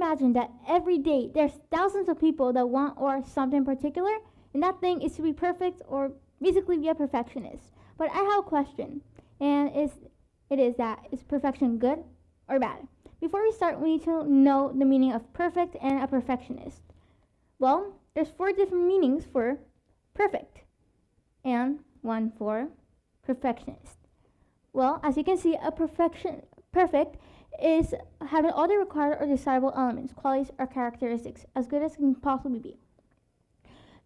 imagine that every day there's thousands of people that want or something in particular, and that thing is to be perfect or basically be a perfectionist. But I have a question, and is perfection good or bad? Before we start, we need to know the meaning of perfect and a perfectionist. Well, there's 4 different meanings for perfect and 1 for perfectionist. Well, as you can see, perfect is having all the required or desirable elements, qualities, or characteristics as good as it can possibly be.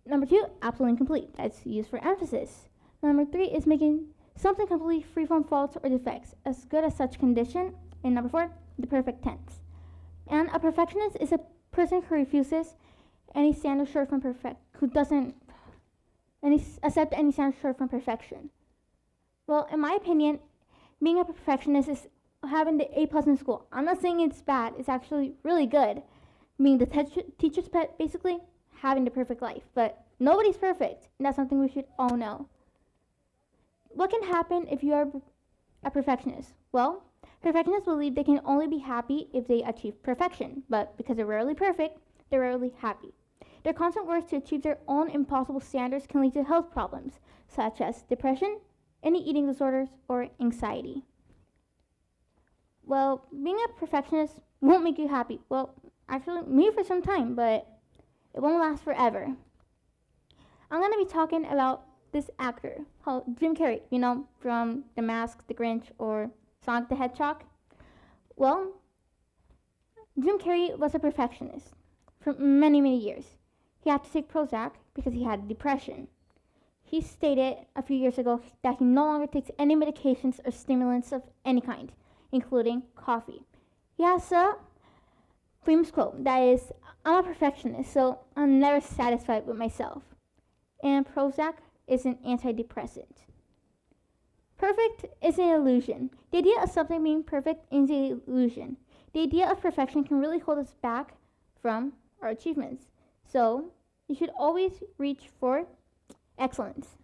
Number 2, absolutely complete. That's used for emphasis. Number 3 is making something completely free from faults or defects, as good as such condition. And number 4, the perfect tense. And a perfectionist is a person who refuses any standard short from who doesn't accept any standard short from perfection. Well, in my opinion, being a perfectionist is having the A+ in school. I'm not saying it's bad. It's actually really good. Being the teacher's pet, basically having the perfect life. But nobody's perfect, and that's something we should all know. What can happen if you are a perfectionist? Well, perfectionists believe they can only be happy if they achieve perfection, but because they're rarely perfect, they're rarely happy. Their constant work to achieve their own impossible standards can lead to health problems, such as depression, any eating disorders, or anxiety. Well, being a perfectionist won't make you happy. Well, actually, maybe for some time, but it won't last forever. I'm going to be talking about this actor called Jim Carrey, from The Mask, The Grinch, or Sonic the Hedgehog. Well, Jim Carrey was a perfectionist for many, many years. He had to take Prozac because he had depression. He stated a few years ago that he no longer takes any medications or stimulants of any kind, including coffee. He has a famous quote that is, "I'm a perfectionist, so I'm never satisfied with myself." And Prozac is an antidepressant. Perfect is an illusion. The idea of something being perfect is an illusion. The idea of perfection can really hold us back from our achievements. So, you should always reach for excellence,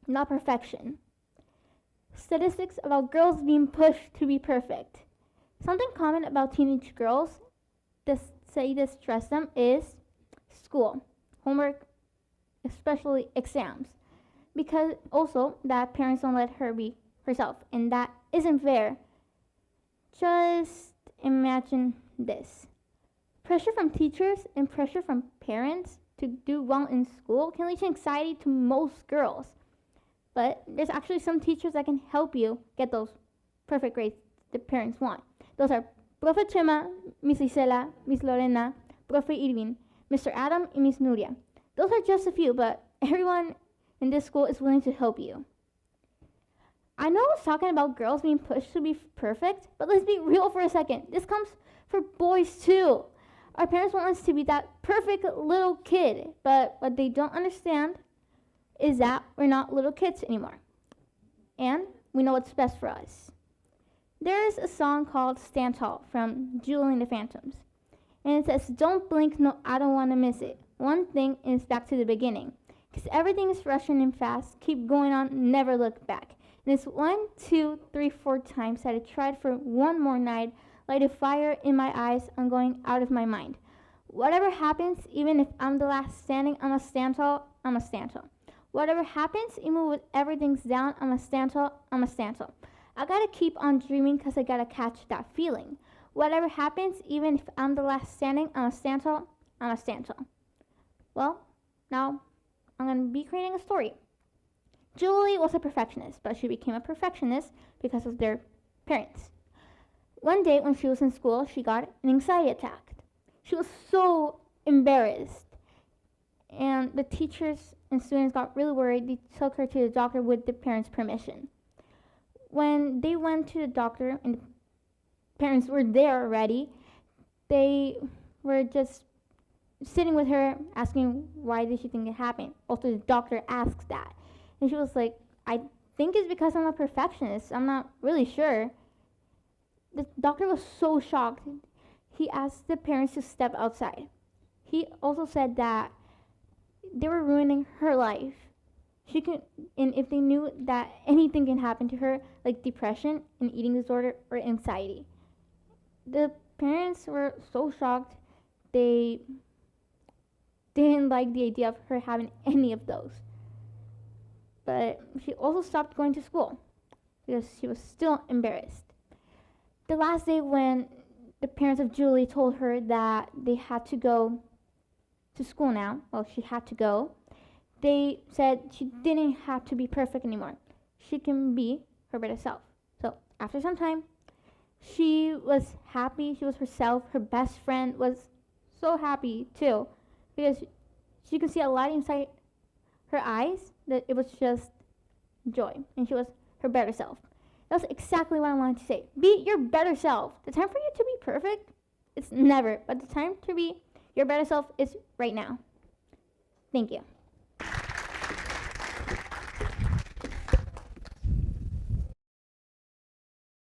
not perfection. Statistics about girls being pushed to be perfect. Something common about teenage girls that stress them is school, homework, especially exams. Because also that parents don't let her be herself, and that isn't fair. Just imagine this. Pressure from teachers and pressure from parents to do well in school can lead to anxiety to most girls. But there's actually some teachers that can help you get those perfect grades the parents want. Those are Profe Chema, Miss Isela, Miss Lorena, Profe Irvin, Mr. Adam, and Miss Nuria. Those are just a few, but everyone in this school is willing to help you. I know I was talking about girls being pushed to be perfect, but let's be real for a second. This comes for boys too. Our parents want us to be that perfect little kid, but what they don't understand is that we're not little kids anymore. And we know what's best for us. There is a song called Stand Tall from Julie and the Phantoms. And it says, "Don't blink, no, I don't want to miss it. One thing is back to the beginning. Because everything is rushing and fast. Keep going on, never look back." And it's 1, 2, 3, 4 times that I tried for one more night. Light a fire in my eyes, I'm going out of my mind. Whatever happens, even if I'm the last standing, I'ma stand tall, I'ma stand tall. Whatever happens, even when everything's down, I'ma stand tall, I'ma stand tall. I gotta keep on dreaming because I gotta catch that feeling. Whatever happens, even if I'm the last standing, I'ma stand tall, I'ma stand tall. Well, now I'm gonna be creating a story. Julie was a perfectionist, but she became a perfectionist because of their parents. One day when she was in school, she got an anxiety attack. She was so embarrassed. And the teachers and students got really worried. They took her to the doctor with the parents' permission. When they went to the doctor and the parents were there already, they were just sitting with her asking why did she think it happened. Also, the doctor asked that. And she was like, "I think it's because I'm a perfectionist. I'm not really sure." The doctor was so shocked. He asked the parents to step outside. He also said that they were ruining her life. And if they knew that anything can happen to her, like depression, an eating disorder, or anxiety. The parents were so shocked they didn't like the idea of her having any of those. But she also stopped going to school because she was still embarrassed. The last day when the parents of Julie told her that they had to go to school now, well, she had to go, they said she didn't have to be perfect anymore. She can be her better self. So after some time, she was happy. She was herself. Her best friend was so happy too, because she could see a light inside her eyes that it was just joy, and she was her better self. That's exactly what I wanted to say. Be your better self. The time for you to be perfect, it's never, but the time to be your better self is right now. Thank you.